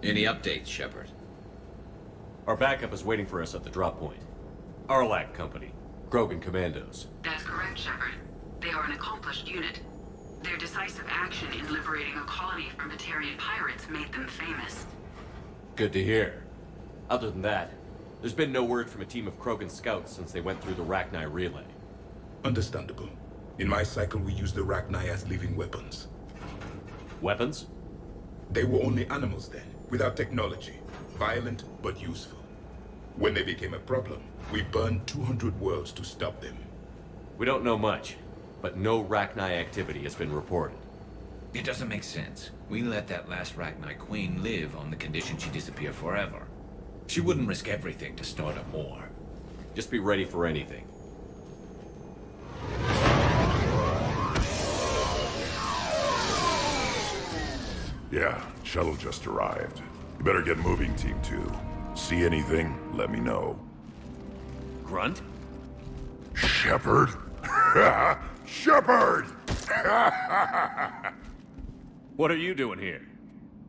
Any updates, Shepard? Our backup is waiting for us at the drop point. Arlac Company, Krogan Commandos. That's correct, Shepard. They are an accomplished unit. Their decisive action in liberating a colony from Batarian pirates made them famous. Good to hear. Other than that, there's been no word from a team of Krogan scouts since they went through the Rachni relay. Understandable. In my cycle, we used the Rachni as living weapons. Weapons? They were only animals then, without technology. Violent, but useful. When they became a problem, we burned 200 worlds to stop them. We don't know much, but no Rachni activity has been reported. It doesn't make sense. We let that last Rachni queen live on the condition she disappear forever. She wouldn't risk everything to start a war. Just be ready for anything. Yeah, shuttle just arrived. You better get moving, Team 2. See anything, let me know. Grunt? Shepard? Shepard! What are you doing here?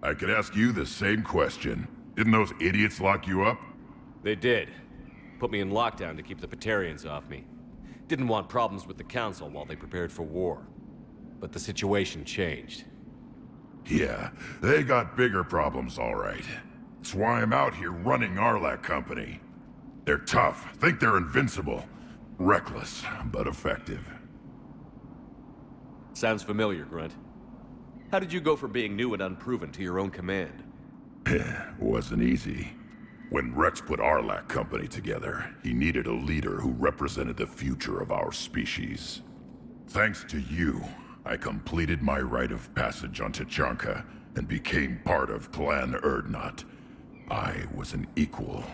I could ask you the same question. Didn't those idiots lock you up? They did. Put me in lockdown to keep the Batarians off me. Didn't want problems with the Council while they prepared for war. But the situation changed. Yeah, they got bigger problems, all right. That's why I'm out here running Arlac Company. They're tough, think they're invincible. Reckless, but effective. Sounds familiar, Grunt. How did you go from being new and unproven to your own command? Wasn't easy. When Rex put Arlac Company together, he needed a leader who represented the future of our species. Thanks to you, I completed my rite of passage on Tachanka and became part of Clan Erdnot. I was an equal.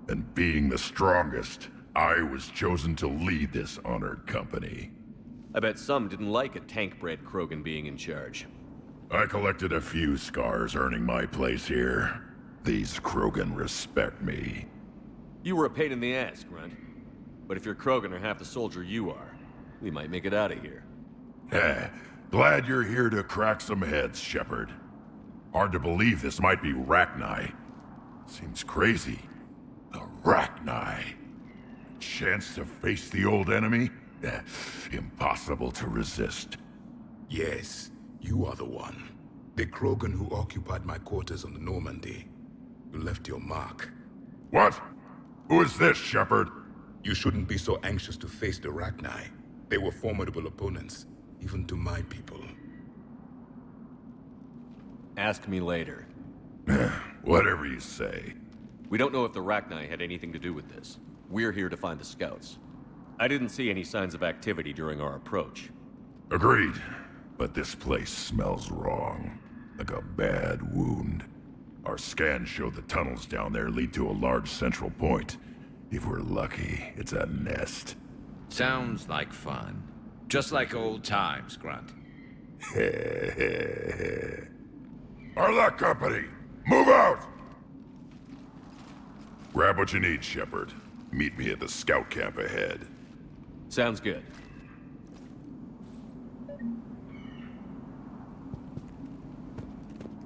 And being the strongest, I was chosen to lead this honored company. I bet some didn't like a tank-bred Krogan being in charge. I collected a few scars earning my place here. These Krogan respect me. You were a pain in the ass, Grunt. But if you're Krogan or half the soldier you are, we might make it out of here. Glad you're here to crack some heads, Shepard. Hard to believe this might be Rachni. Seems crazy. The Rachni. Chance to face the old enemy? Impossible to resist. Yes, you are the one. The Krogan who occupied my quarters on the Normandy. You left your mark. What? Who is this, Shepard? You shouldn't be so anxious to face the Rachni. They were formidable opponents, even to my people. Ask me later. Whatever you say. We don't know if the Rachni had anything to do with this. We're here to find the scouts. I didn't see any signs of activity during our approach. Agreed. But this place smells wrong. Like a bad wound. Our scans show the tunnels down there lead to a large central point. If we're lucky, it's a nest. Sounds like fun. Just like old times, Grunt. Arlac Company, move out! Grab what you need, Shepard. Meet me at the scout camp ahead. Sounds good.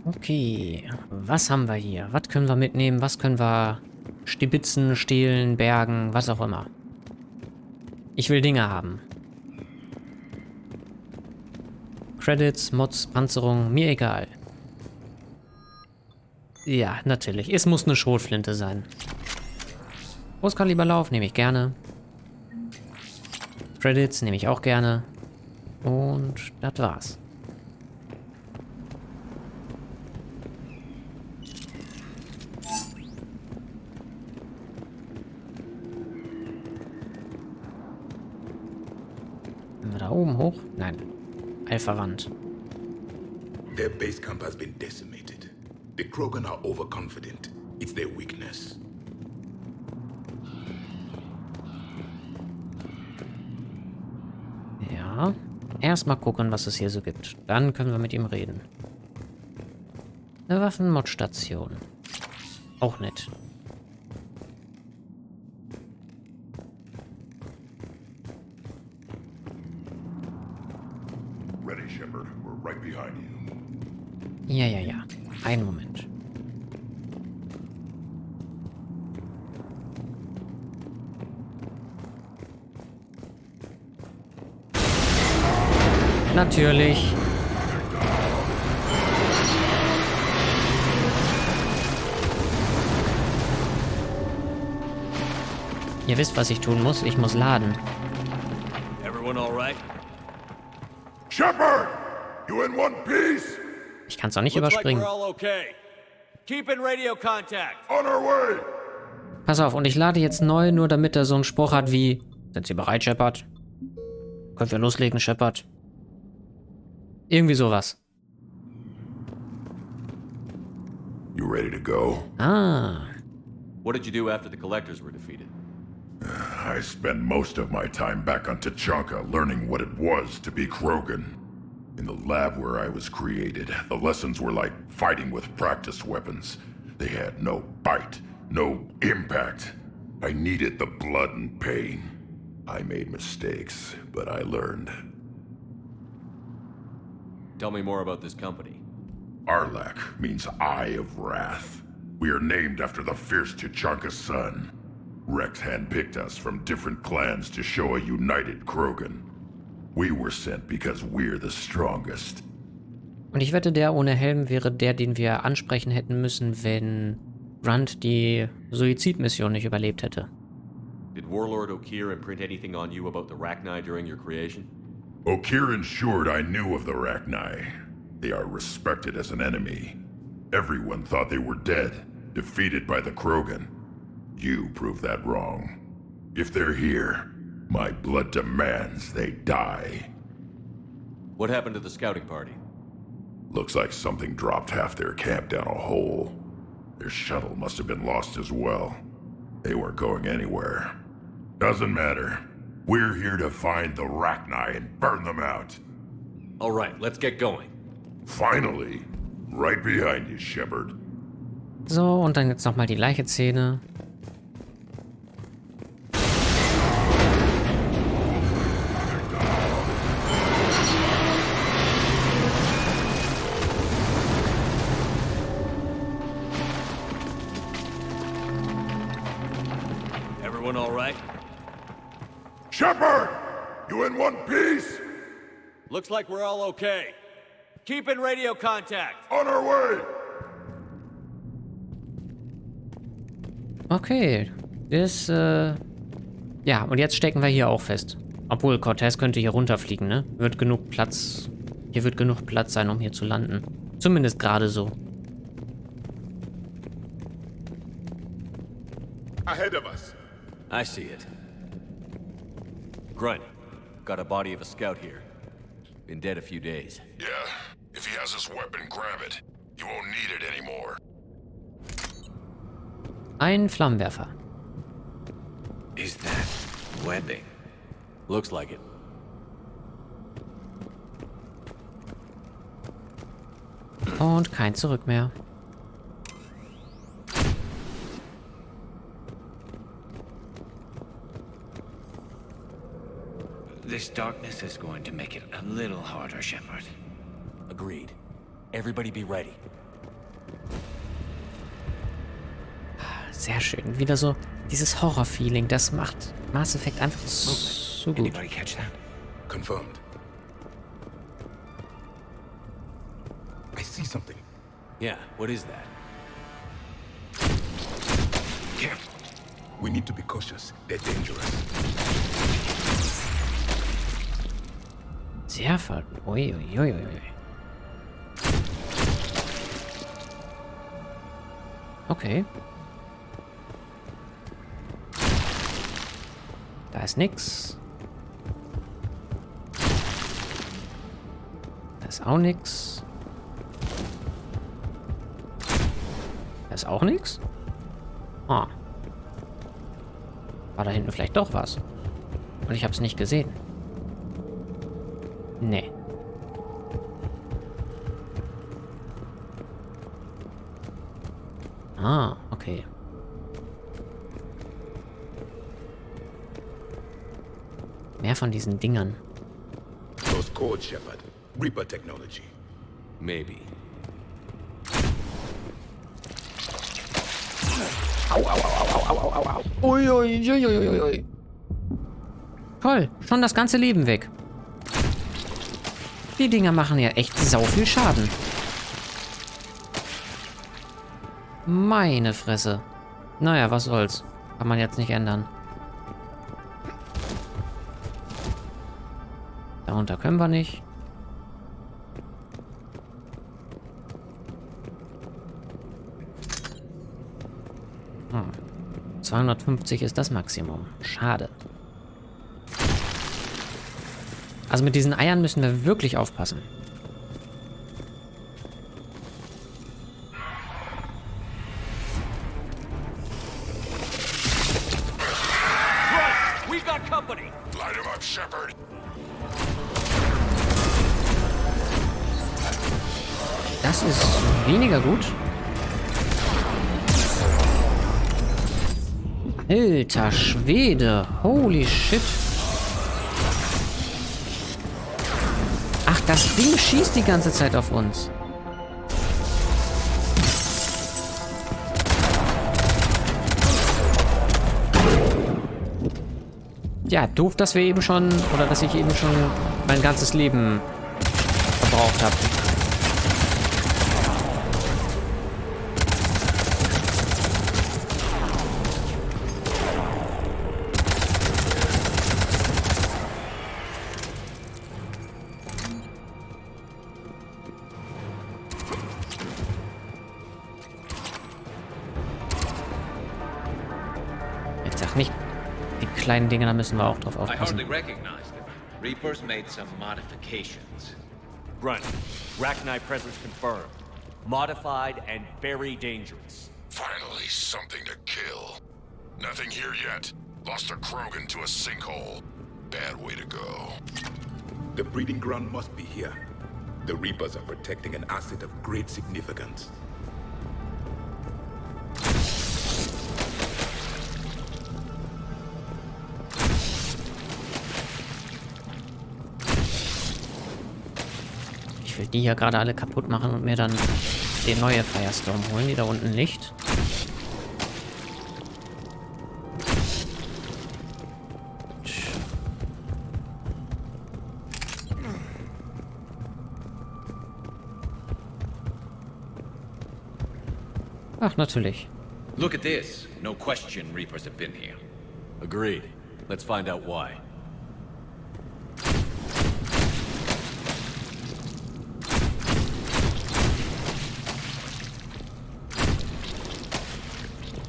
Okay, was haben wir hier? Was können wir mitnehmen? Was können wir stibitzen, stehlen, bergen, was auch immer. Ich will Dinge haben. Credits, Mods, Panzerung, mir egal. Ja, natürlich. Es muss eine Schrotflinte sein. Großkaliberlauf nehme ich gerne. Credits nehme ich auch gerne. Und das war's. Können wir da oben hoch? Nein. Alpha-Wand. Their base camp has been decimated. The Krogan are overconfident. It's their weakness. Ja. Erstmal gucken, was es hier so gibt. Dann können wir mit ihm reden. Eine Waffenmodstation. Auch nett. Ready, Shepard. We're right behind you. Ja, ja, ja. Einen Moment. Natürlich. Ihr wisst, was ich tun muss. Ich muss laden. Everyone all right? Shepard! You in one piece? Ich kann es doch nicht Looks like überspringen. we're all okay. Keep in radio contact. On our way! Pass auf, und ich lade jetzt neu, nur damit er so einen Spruch hat wie: Sind Sie bereit, Shepard? Können wir loslegen, Shepard? Irgendwie sowas. You ready to go? Ah. What did you do after the collectors were defeated? I spent most of my time back on Tachanka learning what it was to be Krogan. In the lab where I was created, the lessons were like fighting with practice weapons. They had no bite, no impact. I needed the blood and pain. I made mistakes, but I learned. Tell me more about this company. Arlak means Eye of Wrath. We are named after the fierce Tachanka's son. Rex handpicked us from different clans to show a united Krogan. We were sent because we're the strongest. Und ich wette, der ohne Helm wäre der, den wir ansprechen hätten müssen, wenn Grunt die Suizidmission nicht überlebt hätte. Did Warlord Okeer imprint anything on you about the Rachni during your creation? Okeer ensured I knew of the Rachni. They are respected as an enemy. Everyone thought they were dead, defeated by the Krogan. You prove that wrong. If they're here, my blood demands they die. What happened to the scouting party? Looks like something dropped half their camp down a hole. Their shuttle must have been lost as well. They weren't going anywhere. Doesn't matter. We're here to find the Rachni and burn them out. All right, let's get going. Finally. Right behind you, Shepard. So, und dann jetzt nochmal die Leichenszene. Everyone all right? Shepard! You in one piece? Looks like we're all okay. Keep in radio contact. On our way! Okay. Ja, und jetzt stecken wir hier auch fest. Obwohl, Cortez könnte hier runterfliegen, ne? Wird genug Platz... Hier wird genug Platz sein, um hier zu landen. Zumindest gerade so. Ahead of us. I see it. Grunt, got a body of a scout here. Been dead a few days. Yeah. If he has his weapon, grab it. You won't need it anymore. Ein Flammenwerfer. Is that webbing? Looks like it. Und kein Zurück mehr. This darkness is going to make it a little harder, Shepard. Agreed. Everybody be ready. Sehr schön. Wieder so dieses Horror-Feeling. Das macht Mass Effect einfach so gut. Anybody catch that? Confirmed. I see something. Yeah, what is that? Careful. We need to be cautious. They're dangerous. Sehr ver... Uiuiuiui. Okay. Da ist nix. Da ist auch nix. Da ist auch nix? Ah. War da hinten vielleicht doch was? Und ich hab's nicht gesehen. Nee. Ah, okay. Mehr von diesen Dingern. Those codes, Shepard. Reaper technology. Maybe. Toll, schon das ganze Leben weg. Die Dinger machen ja echt sau viel Schaden. Meine Fresse. Naja, was soll's. Kann man jetzt nicht ändern. Darunter können wir nicht. 250 ist das Maximum. Schade. Also mit diesen Eiern müssen wir wirklich aufpassen. We got company. Light him up, Shepard. Das ist weniger gut. Alter Schwede. Holy shit. Ach, das Ding schießt die ganze Zeit auf uns. Ja, doof, dass wir eben schon, oder dass ich eben schon mein ganzes Leben verbraucht habe. Jetzt sag nicht, die kleinen Dinge, da müssen wir auch drauf I aufpassen. hardly recognized them. Reapers made some modifications. Grunt, Rachni presence confirmed. Modified and very dangerous. Finally, something to kill. Nothing here yet. Lost a Krogan to a sinkhole. Bad way to go. The breeding ground must be here. The Reapers are protecting an asset of great significance. Ich will die hier gerade alle kaputt machen und mir dann die neue Firestorm holen, die da unten liegt. Ach, natürlich. Look at this. No question Reapers have been here. Agreed. Let's find out why.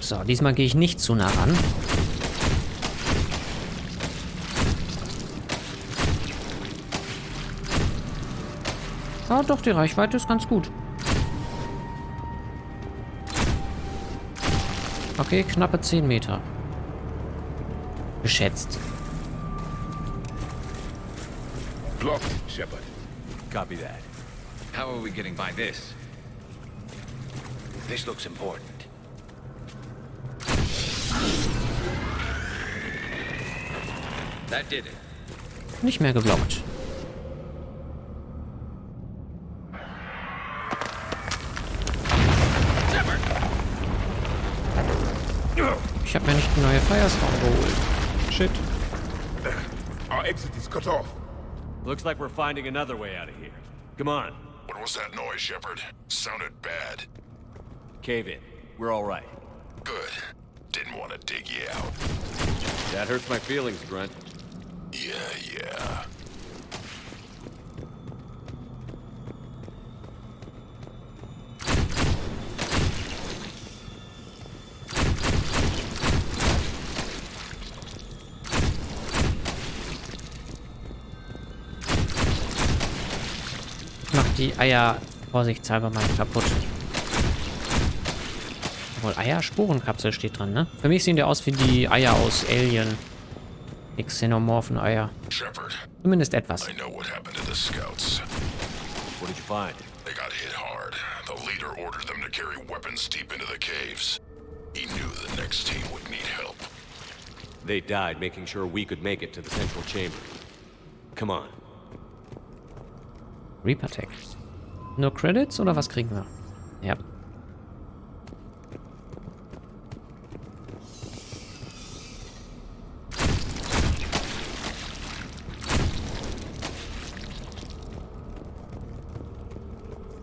So, diesmal gehe ich nicht zu nah ran. Ah, doch, die Reichweite ist ganz gut. Okay, knappe 10 Meter. Geschätzt. Blocked, Shepard. Copy that. How are we getting by this? This looks important. That did it. Nicht mehr geblockt. Ich habe mir nicht die neue Firestorm geholt. Shit. Our exit is cut off. Looks like we're finding another way out of here. Come on. What was that noise, Shepard? Sounded bad. Cave in. We're all right. Good. Didn't want to dig you out. That hurts my feelings, Grunt. Yeah. Ich mach die Eier vorsichtshalber mal kaputt. Obwohl, Eier-Sporenkapsel steht dran, ne? Für mich sehen die aus wie die Eier aus Alien. Die Xenomorphen-Eier. Shepard, Zumindest etwas. I know what happened to the scouts. What did you find? They got hit hard. The leader ordered them to carry weapons deep into the caves. He knew the next team would need help. They died making sure we could make it to the central chamber. Come on. Reaper Tech. Nur Credits oder was kriegen wir? Ja.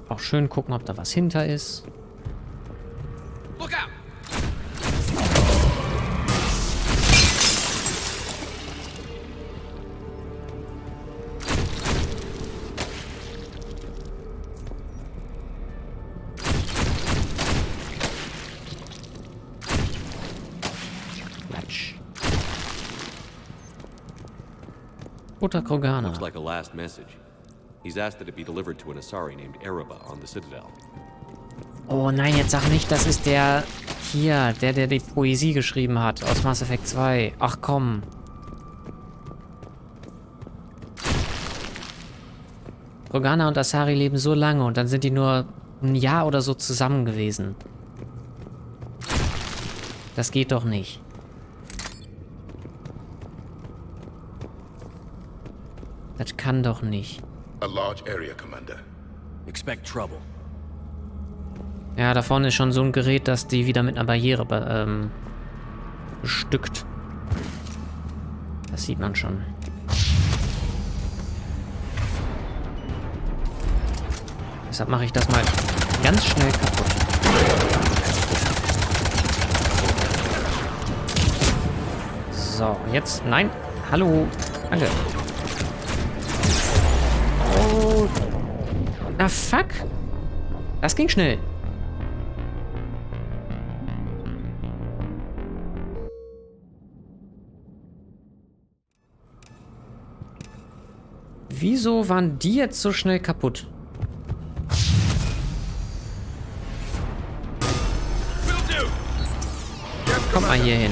Auch schön gucken, ob da was hinter ist. Look out! Quatsch. Butter Krogana. Looks like a last message. He's asked that it be delivered to an Asari named Ereba on the Citadel. Oh nein, jetzt sag nicht, das ist der hier, der die Poesie geschrieben hat aus Mass Effect 2. Ach komm. Krogana und Asari leben so lange und dann sind die nur ein Jahr oder so zusammen gewesen. Das geht doch nicht. Das kann doch nicht. A large area, Commander. Expect trouble. Ja, da vorne ist schon so ein Gerät, das die wieder mit einer Barriere bestückt. Das sieht man schon. Deshalb mache ich das mal ganz schnell kaputt. So, jetzt... Nein! Hallo! Danke! Oh! Na fuck! Das ging schnell. Wieso waren die jetzt so schnell kaputt? Komm mal hier hin.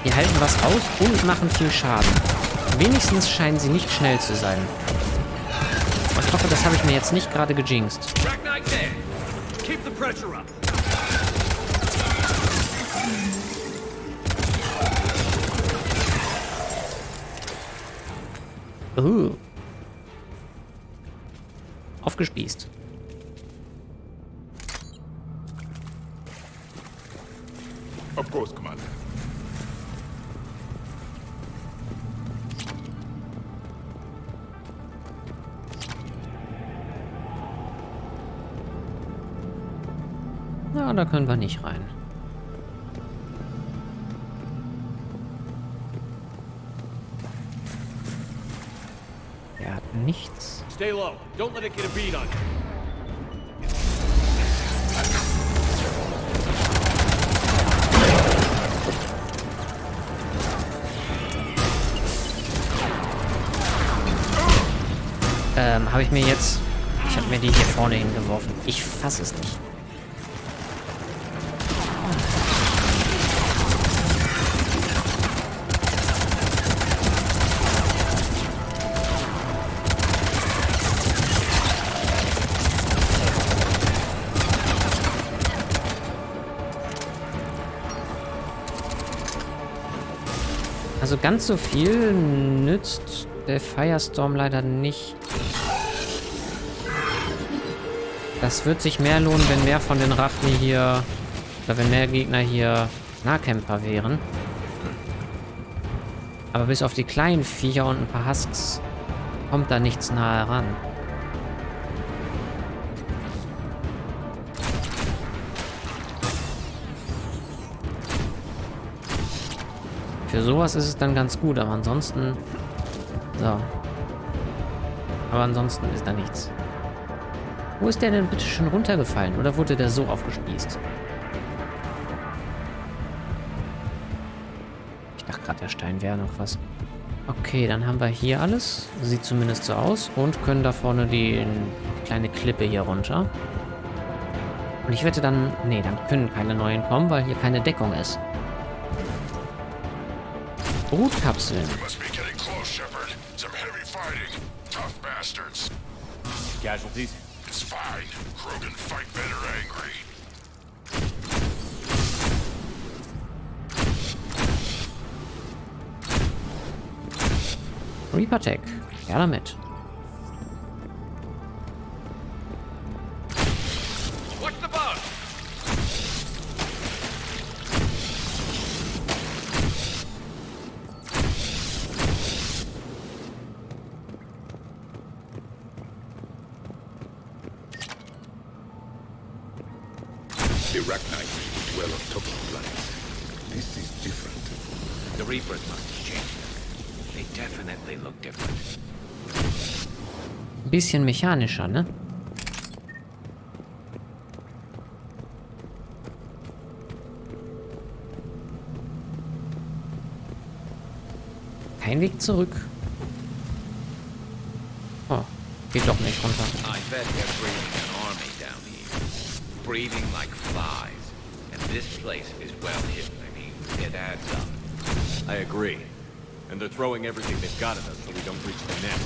Die halten was aus und machen viel Schaden. Wenigstens scheinen sie nicht schnell zu sein. Und ich hoffe, das habe ich mir jetzt nicht gerade gejinxt. Keep the pressure up. Aufgespießt. Of course, Commander. Na, da können wir nicht rein. Er hat nichts. Stay low. Don't let it get a beat on you. Habe ich mir jetzt... Ich habe mir die hier vorne hingeworfen. Ich fasse es nicht. Also ganz so viel nützt der Firestorm leider nicht. Das wird sich mehr lohnen, wenn mehr von den Rachni hier, oder wenn mehr Gegner hier Nahkämpfer wären. Aber bis auf die kleinen Viecher und ein paar Husks kommt da nichts nahe ran. Für sowas ist es dann ganz gut, aber ansonsten... So. Aber ansonsten ist da nichts. Wo ist der denn bitte schon runtergefallen? Oder wurde der so aufgespießt? Ich dachte gerade, der Stein wäre noch was. Okay, dann haben wir hier alles. Sieht zumindest so aus. Und können da vorne die kleine Klippe hier runter. Und ich wette dann... Nee, dann können keine neuen kommen, weil hier keine Deckung ist. Brutkapseln. Casualties? It's fine. kind. Krogan fight better angry. Reaper Tech. Ja, damit. Watch the bug! The Rachni dwell on top of planets. This is different. The Reapers must have changed them. They definitely look different. Ein bisschen mechanischer, ne? Kein Weg zurück. Oh, geht doch nicht runter. I bet they're breeding an army down here. Breeding like flies. And this place is well hidden. I mean, it adds up. I agree. And they're throwing everything they've got at us so we don't reach the net.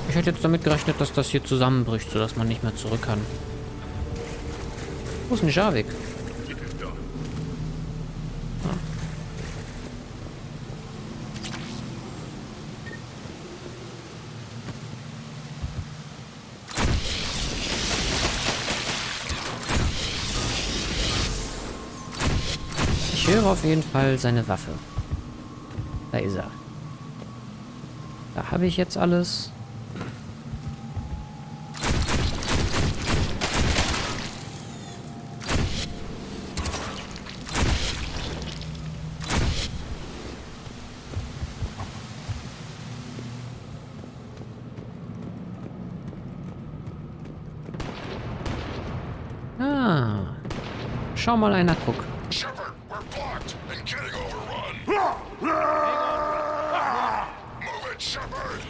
Ich hätte jetzt damit gerechnet, dass das hier zusammenbricht, sodass man nicht mehr zurück kann. Wo ist denn Javik? Ich höre auf jeden Fall seine Waffe. Da ist er. Da habe ich jetzt alles. Ah. Schau mal einer, guck. Shepard, we're blocked and getting overrun. Move it, Shepard.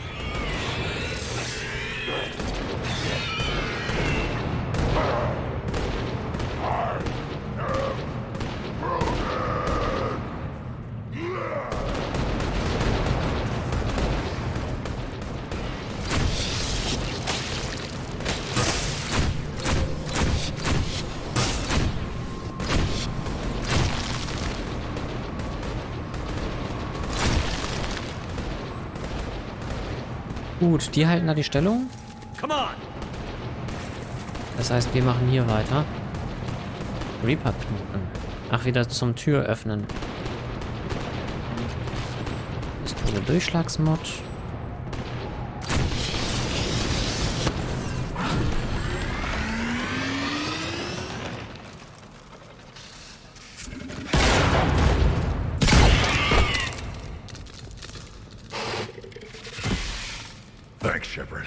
Gut, die halten da die Stellung. Come on! Das heißt, wir machen hier weiter. Reaper-Knoten. Ach, wieder zum Tür öffnen. Pistole Durchschlagsmod. Thanks, Shepard.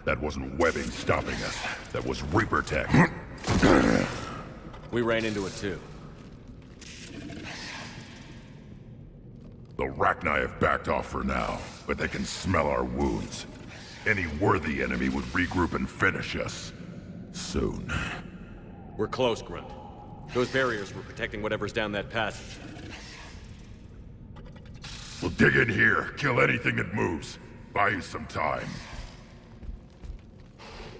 That wasn't webbing stopping us. That was Reaper tech. We ran into it too. The Rachni have backed off for now, but they can smell our wounds. Any worthy enemy would regroup and finish us. Soon. We're close, Grunt. Those barriers were protecting whatever's down that passage. We'll dig in here, kill anything that moves. Buy you some time.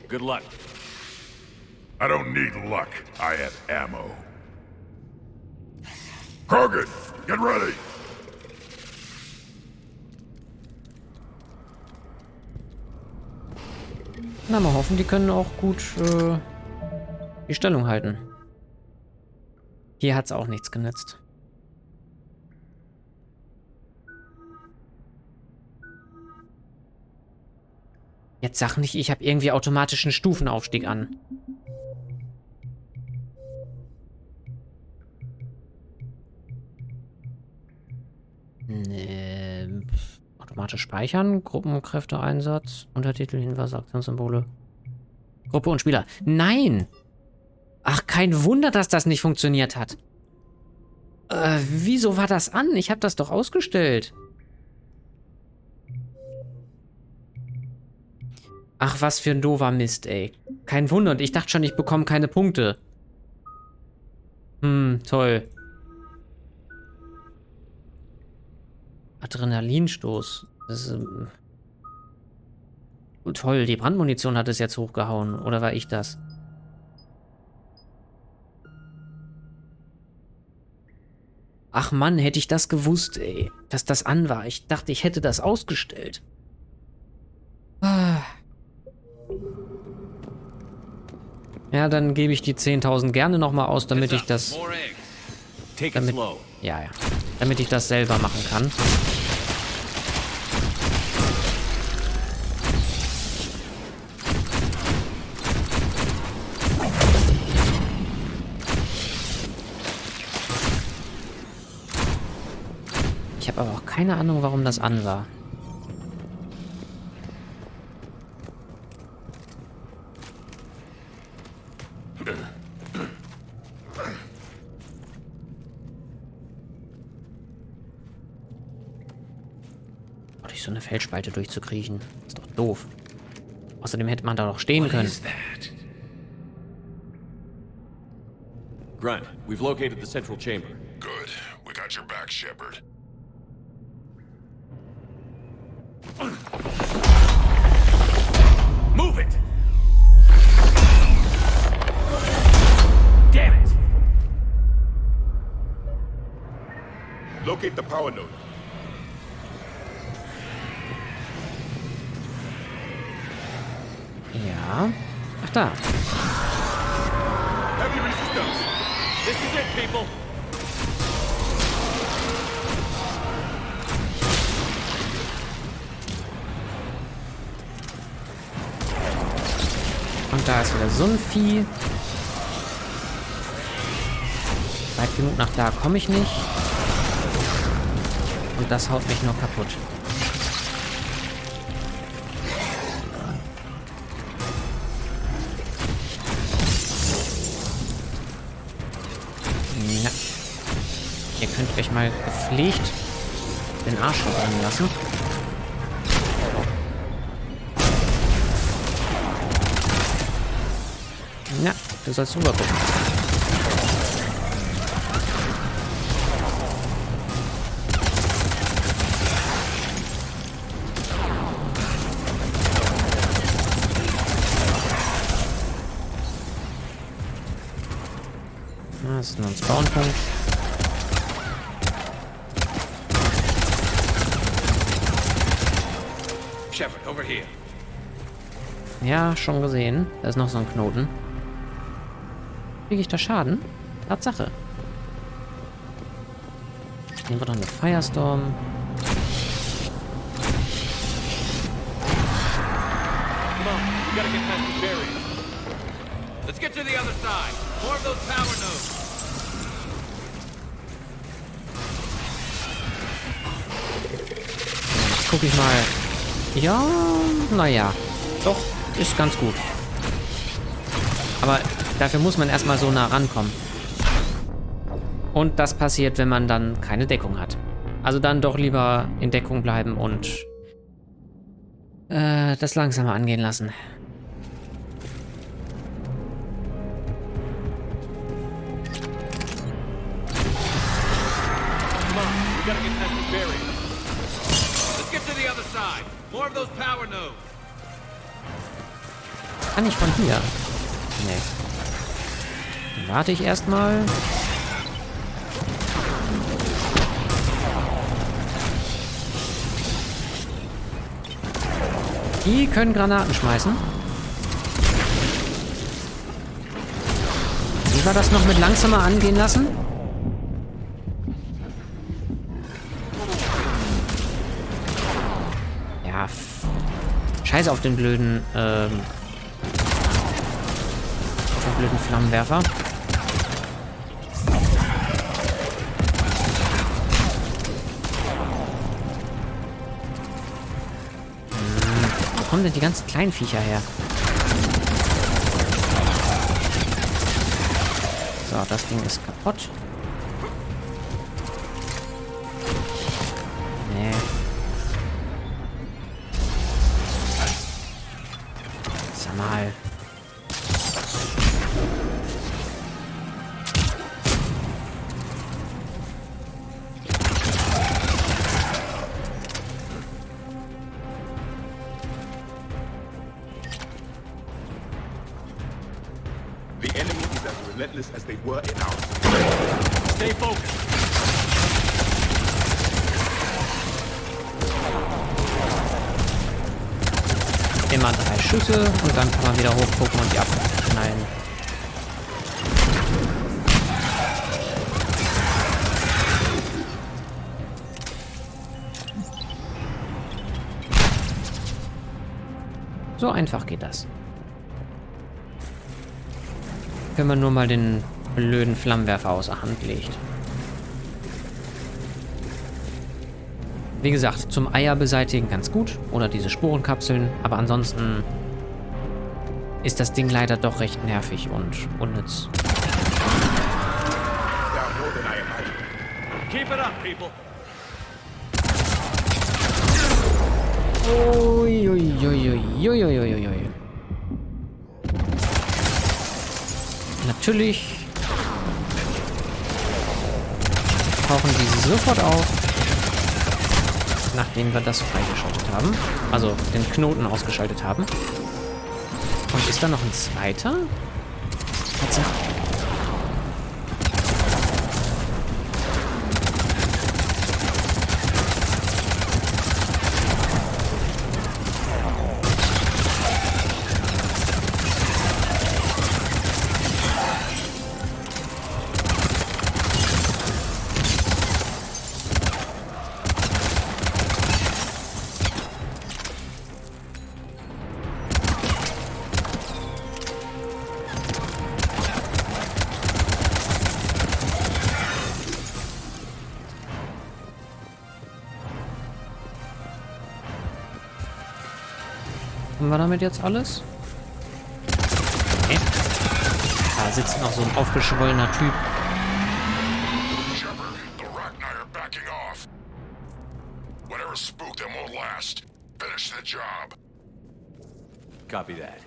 Good luck. I don't need luck. I have ammo. Krogan, get ready! Na, mal hoffen, die können auch gut die Stellung halten. Hier hat's auch nichts genützt. Jetzt sag nicht, ich habe irgendwie automatischen Stufenaufstieg an. Automatisch speichern, Gruppenkräfteeinsatz, Untertitel, Hinweise, Aktionssymbole. Gruppe und Spieler. Nein! Ach, kein Wunder, dass das nicht funktioniert hat. Wieso war das an? Ich habe das doch ausgestellt. Ach, was für ein doofer Mist, ey. Kein Wunder, und ich dachte schon, ich bekomme keine Punkte. Toll. Adrenalinstoß. Das ist, Oh, toll, die Brandmunition hat es jetzt hochgehauen. Oder war ich das? Ach Mann, hätte ich das gewusst, ey. Dass das an war. Ich dachte, ich hätte das ausgestellt. Ah. Ja, dann gebe ich die 10.000 gerne nochmal aus, damit ich das... More eggs. Take it Damit, slow. ja. Damit ich das selber machen kann. Ich habe aber auch keine Ahnung, warum das an war. Durch so eine Felsspalte durchzukriechen. Ist doch doof. Außerdem hätte man da doch stehen What können. is that? Grunt, we've located the central chamber. Good. We got your back, Shepard. Move it! Damn it! Locate the power node. Ja. Ach da. Heavy resistance. This is it, people! Und da ist wieder so ein Vieh. Weit genug nach da komme ich nicht. Und das haut mich nur kaputt. Ja. Ihr könnt euch mal gepflegt den Arsch verbrennen lassen. Ja, du sollst rüber gucken. Das ist nur ein Spawnpunkt. Shepard, over here. Ja, schon gesehen. Da ist noch so ein Knoten. Kriege ich da Schaden? Tatsache. Nehmen wir doch eine Firestorm. Come on, we gotta get past the barrier. Let's get to the other side. More of those power nodes. Jetzt gucke ich mal. Ja, naja. Doch, ist ganz gut. Aber dafür muss man erstmal so nah rankommen. Und das passiert, wenn man dann keine Deckung hat. Also dann doch lieber in Deckung bleiben und das langsamer angehen lassen. Come on, we gotta get past the barrier. Let's get to the other side. More of those power nodes. Kann ich von hier? Nee. Dann warte ich erstmal. Die können Granaten schmeißen. Wie war das noch mit langsamer angehen lassen? Ja. Scheiße auf den blöden, blöden Flammenwerfer. Wo kommen denn die ganzen kleinen Viecher her? So, das Ding ist kaputt. Nee. Sag mal. as relentless as they were in ours. Stay focused. Immer 3 Schüsse und dann kann man wieder hochgucken und die abknallen. So einfach geht das. Wenn man nur mal den blöden Flammenwerfer außer Hand legt. Wie gesagt, zum Eier beseitigen ganz gut. Oder diese Sporenkapseln. Aber ansonsten ist das Ding leider doch recht nervig und unnütz. Keep it up, people. Uiuiuiuiuiuiui. Natürlich tauchen die sofort auf, nachdem wir das freigeschaltet haben. Also den Knoten ausgeschaltet haben. Und ist da noch ein zweiter? Tatsache. Haben wir damit jetzt alles? Okay. Da sitzt noch so ein aufgeschwollener Typ. Shepard, the Rachni are backing off. Whatever spooked them won't last. Finish the job. Copy that.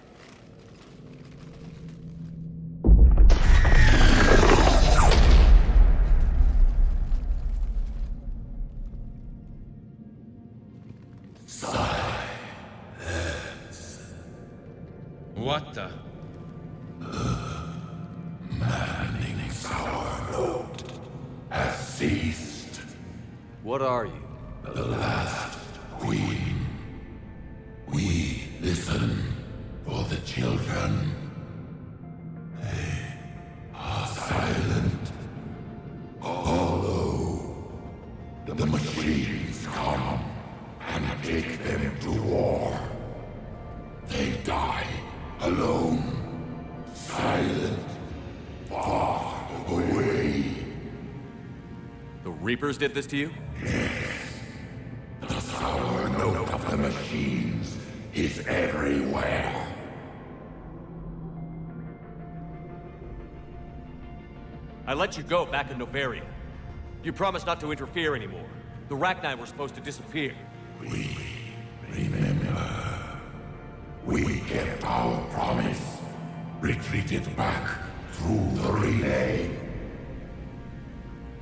What the? Manning's our load has ceased. What are you? The last queen. We listen for the children. They are silent. Although the machines come and take them to war, they die alone, silent, far away. The Reapers did this to you? The sour note of the machines is everywhere. I let you go back in Novaria. You promised not to interfere anymore. The Rachni were supposed to disappear. We remember. We kept our promise. Retreated back through the relay.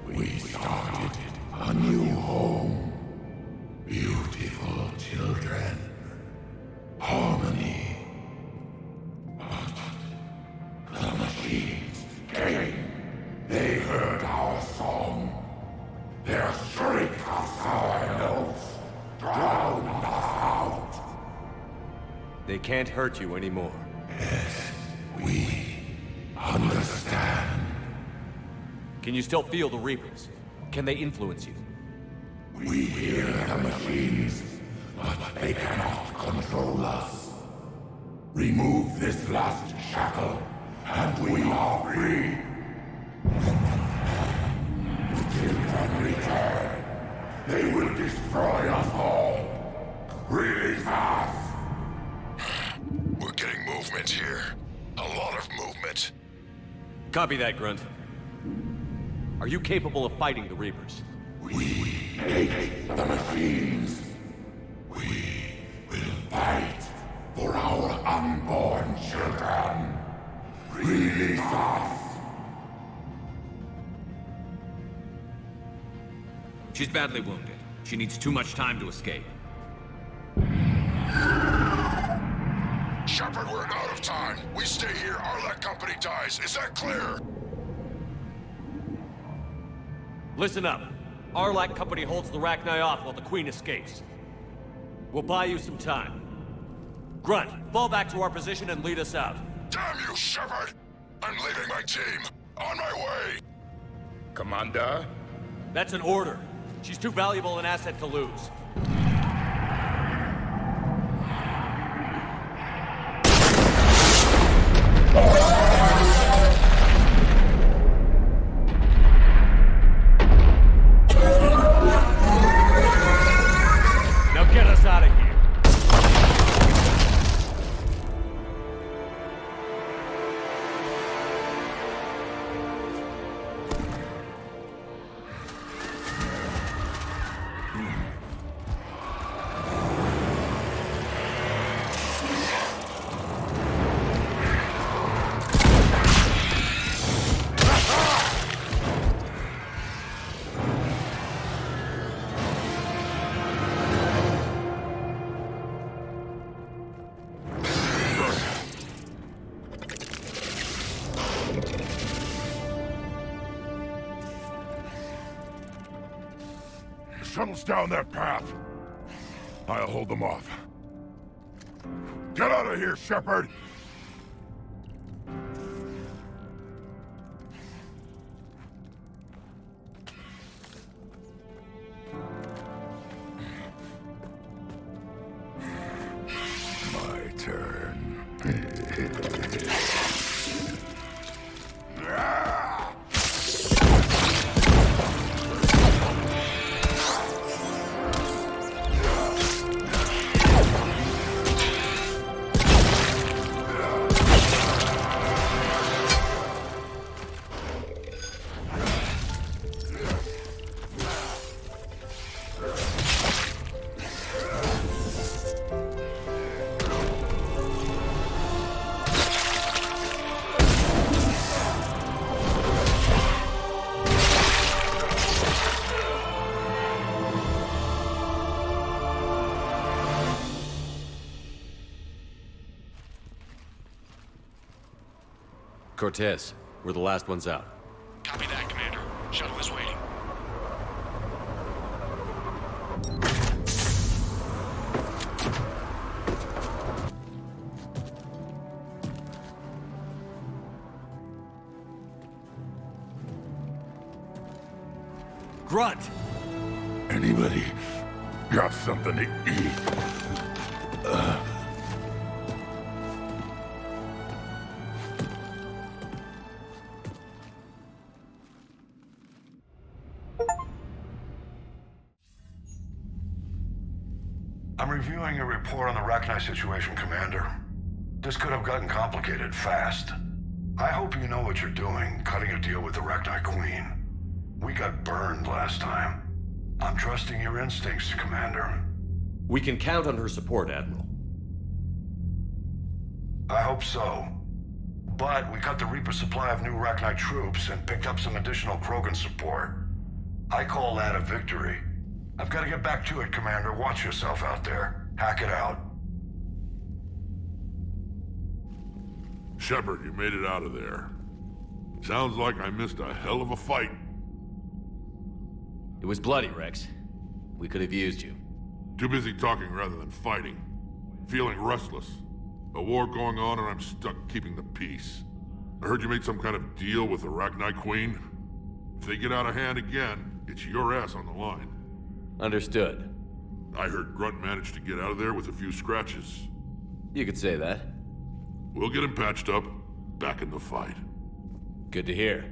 We started a new home. Beautiful children. Harmony. But the machines came. They heard our song. Their shriek of sour notes drowned us out. They can't hurt you anymore. Yes, we understand. Can you still feel the Reapers? Can they influence you? We hear the machines, but they cannot control us. Remove this last shackle, and we are free. The children return. They will destroy us all. Release us! We're getting movement here. A lot of movement. Copy that, Grunt. Are you capable of fighting the Reapers? We hate the machines. We will fight for our unborn children. Release us! She's badly wounded. She needs too much time to escape. Shepard, we're out of time. We stay here, ALOT company dies. Is that clear? Listen up. ALOT company holds the Rachni off while the Queen escapes. We'll buy you some time. Grunt, fall back to our position and lead us out. Damn you, Shepard! I'm leaving my team. On my way. Commander? That's an order. She's too valuable an asset to lose. Now get us out of here. Shuttle's down that path. I'll hold them off. Get out of here, Shepard! My turn. Cortez, we're the last ones out. Copy that, Commander. Shuttle is waiting. Grunt! Anybody got something to eat? I'm reviewing your report on the Rachni situation, Commander. This could have gotten complicated fast. I hope you know what you're doing, cutting a deal with the Rachni Queen. We got burned last time. I'm trusting your instincts, Commander. We can count on her support, Admiral. I hope so. But we cut the Reaper supply of new Rachni troops and picked up some additional Krogan support. I call that a victory. I've got to get back to it, Commander. Watch yourself out there. Hack it out. Shepard, you made it out of there. Sounds like I missed a hell of a fight. It was bloody, Rex. We could have used you. Too busy talking rather than fighting. Feeling restless. A war going on and I'm stuck keeping the peace. I heard you made some kind of deal with the Rachni Queen. If they get out of hand again, it's your ass on the line. Understood. I heard Grunt managed to get out of there with a few scratches. You could say that. We'll get him patched up, back in the fight. Good to hear.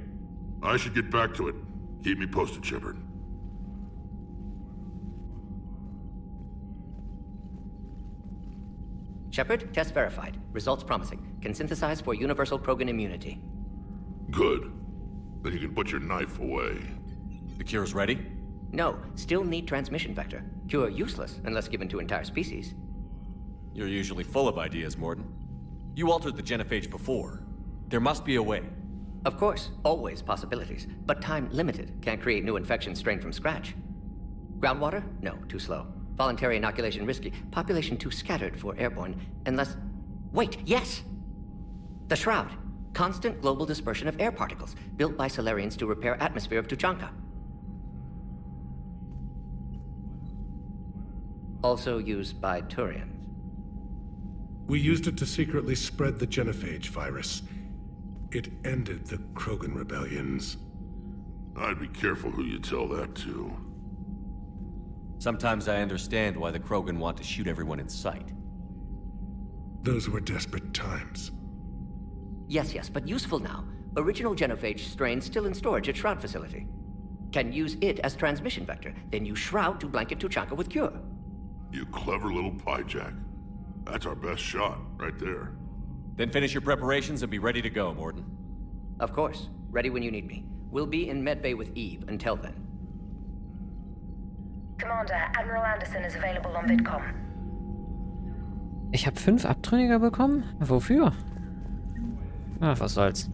I should get back to it. Keep me posted, Shepard. Shepard, test verified. Results promising. Can synthesize for universal Krogan immunity. Good. Then you can put your knife away. The cure's ready? No, still need transmission vector. Cure useless unless given to entire species. You're usually full of ideas, Mordin. You altered the genophage before. There must be a way. Of course, always possibilities, but time limited. Can't create new infection strain from scratch. Groundwater? No, too slow. Voluntary inoculation risky. Population too scattered for airborne, unless... Wait, yes! The Shroud. Constant global dispersion of air particles, built by Solarians to repair atmosphere of Tuchanka. Also used by Turians. We used it to secretly spread the genophage virus. It ended the Krogan rebellions. I'd be careful who you tell that to. Sometimes I understand why the Krogan want to shoot everyone in sight. Those were desperate times. Yes, but useful now. Original genophage strain still in storage at Shroud facility. Can use it as transmission vector, then use Shroud to blanket Tuchanka with cure. You clever little piejack. That's our best shot, right there. Then finish your preparations and be ready to go, Morden. Of course. Ready when you need me. We'll be in medbay with Eve until then. Commander, Admiral Anderson is available on Vidcom. Ich habe 5 Abtrünniger bekommen? Wofür? Ach, was soll's.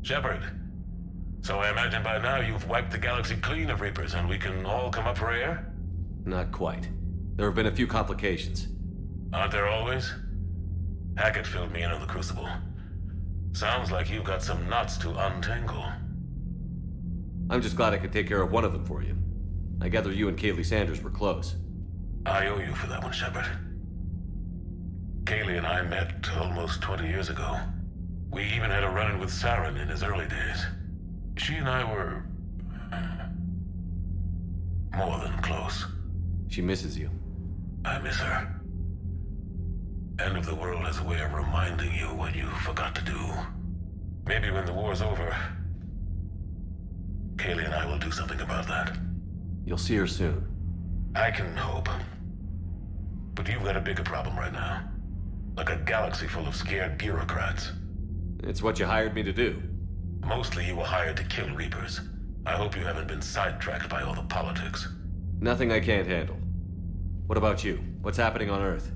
Shepard. So I imagine by now you've wiped the galaxy clean of Reapers and we can all come up for air? Not quite. There have been a few complications. Aren't there always? Hackett filled me in on the Crucible. Sounds like you've got some knots to untangle. I'm just glad I could take care of one of them for you. I gather you and Kaylee Sanders were close. I owe you for that one, Shepard. Kaylee and I met almost 20 years ago. We even had a run-in with Saren in his early days. She and I were... more than close. She misses you. I miss her. End of the world has a way of reminding you what you forgot to do. Maybe when the war's over, Kaylee and I will do something about that. You'll see her soon. I can hope. But you've got a bigger problem right now. Like a galaxy full of scared bureaucrats. It's what you hired me to do. Mostly you were hired to kill Reapers. I hope you haven't been sidetracked by all the politics. Nothing I can't handle. What about you? What's happening on Earth?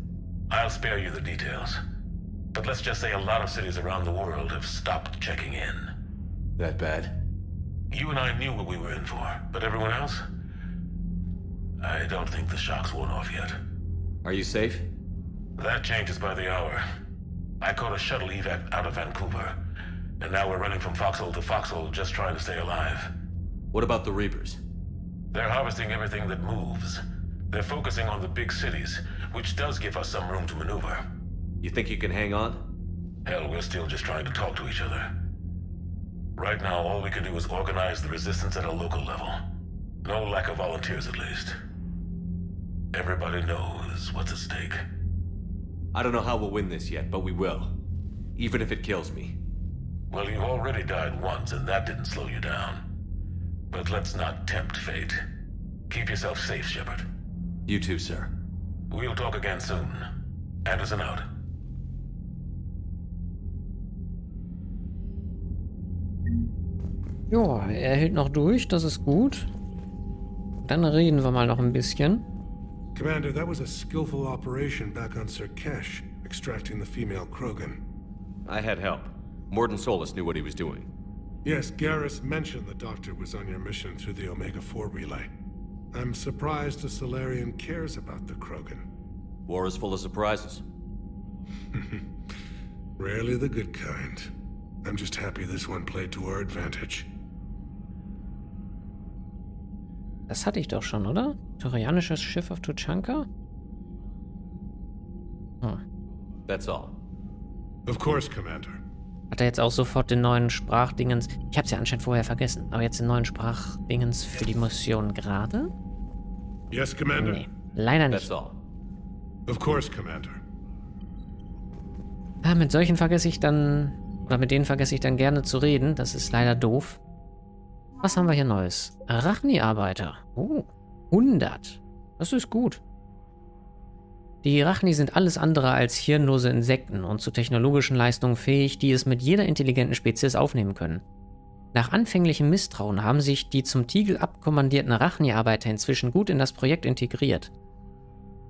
I'll spare you the details. But let's just say a lot of cities around the world have stopped checking in. That bad? You and I knew what we were in for, but everyone else? I don't think the shock's worn off yet. Are you safe? That changes by the hour. I caught a shuttle evac out of Vancouver, and now we're running from foxhole to foxhole just trying to stay alive. What about the Reapers? They're harvesting everything that moves. They're focusing on the big cities, which does give us some room to maneuver. You think you can hang on? Hell, we're still just trying to talk to each other. Right now, all we can do is organize the resistance at a local level. No lack of volunteers, at least. Everybody knows what's at stake. I don't know how we'll win this yet, but we will. Even if it kills me. Well, you already died once, and that didn't slow you down. But let's not tempt fate. Keep yourself safe, Shepard. You too, sir. We'll talk again soon. Anderson out. Ja, er hält noch durch, das ist gut. Dann reden wir mal noch ein bisschen. Commander, that was a skillful operation back on Surkesh, extracting the female Krogan. I had help. Morden Solus knew what he was doing. Yes, Garrus mentioned the Doctor was on your mission through the Omega-4 relay. I'm surprised a Solarian cares about the Krogan. War is full of surprises. Rarely the good kind. I'm just happy this one played to our advantage. Das hatte ich doch schon, oder? Turianisches Schiff auf Tuchanka? That's all. Of course, Commander. Hat er jetzt auch sofort den neuen Sprachdingens... Ich hab's ja anscheinend vorher vergessen, aber jetzt den neuen Sprachdingens für die Mission gerade? Yes, Commander. Nee, leider nicht. That's all. Of course, Commander. Ah, mit solchen vergesse ich dann... Oder mit denen vergesse ich dann gerne zu reden. Das ist leider doof. Was haben wir hier Neues? Rachni-Arbeiter. Oh, 100. Das ist gut. Die Rachni sind alles andere als hirnlose Insekten und zu technologischen Leistungen fähig, die es mit jeder intelligenten Spezies aufnehmen können. Nach anfänglichem Misstrauen haben sich die zum Tiegel abkommandierten Rachni-Arbeiter inzwischen gut in das Projekt integriert.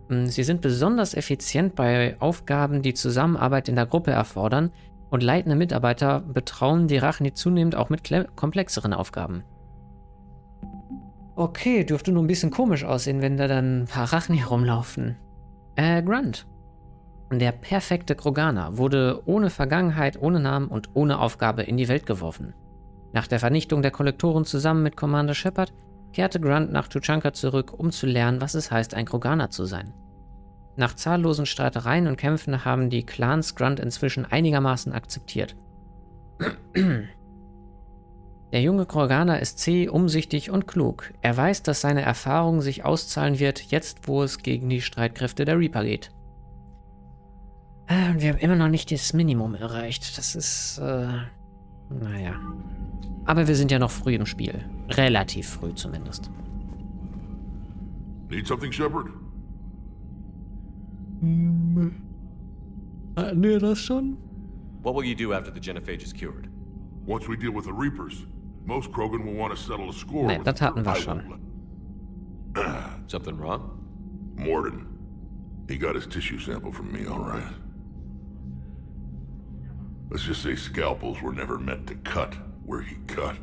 Sie sind besonders effizient bei Aufgaben, die Zusammenarbeit in der Gruppe erfordern, und leitende Mitarbeiter betrauen die Rachni zunehmend auch mit komplexeren Aufgaben. Okay, dürfte nur ein bisschen komisch aussehen, wenn da dann ein paar Rachni rumlaufen. Grunt. Der perfekte Kroganer wurde ohne Vergangenheit, ohne Namen und ohne Aufgabe in die Welt geworfen. Nach der Vernichtung der Kollektoren zusammen mit Commander Shepard kehrte Grunt nach Tuchanka zurück, um zu lernen, was es heißt, ein Kroganer zu sein. Nach zahllosen Streitereien und Kämpfen haben die Clans Grunt inzwischen einigermaßen akzeptiert. Der junge Kroganer ist zäh, umsichtig und klug. Er weiß, dass seine Erfahrung sich auszahlen wird, jetzt wo es gegen die Streitkräfte der Reaper geht. Und wir haben immer noch nicht das Minimum erreicht. Das ist, naja. Aber wir sind ja noch früh im Spiel. Relativ früh zumindest. Need something, Shepard? Hatten wir das schon? What will you do after the genophage is cured? Once we deal with the Reapers, most Krogan will want to settle a score. Nee, das hatten wir schon. Something wrong? Morden. He got his tissue sample from me, all right. Let's just say scalpels were never meant to cut where he cut.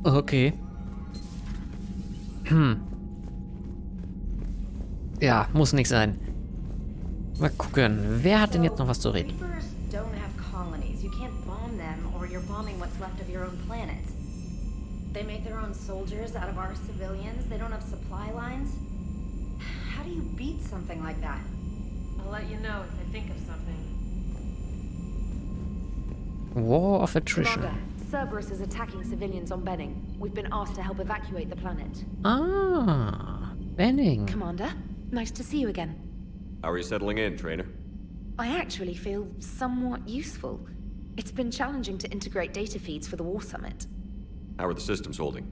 Okay. Ja, muss nicht sein. Mal gucken, wer hat denn jetzt noch was zu reden? Reapers don't have colonies. You can't bomb them or you're bombing what's left of your own planet. They make their own soldiers out of our civilians. They don't have supply lines. How do you beat something like that? I'll let you know if I think of something. War of Attrition. Commander, Cerberus is attacking civilians on Benning. We've been asked to help evacuate the planet. Ah, Benning. Commander, nice to see you again. How are you settling in, trainer? I actually feel somewhat useful. It's been challenging to integrate data feeds for the War Summit. How are the systems holding?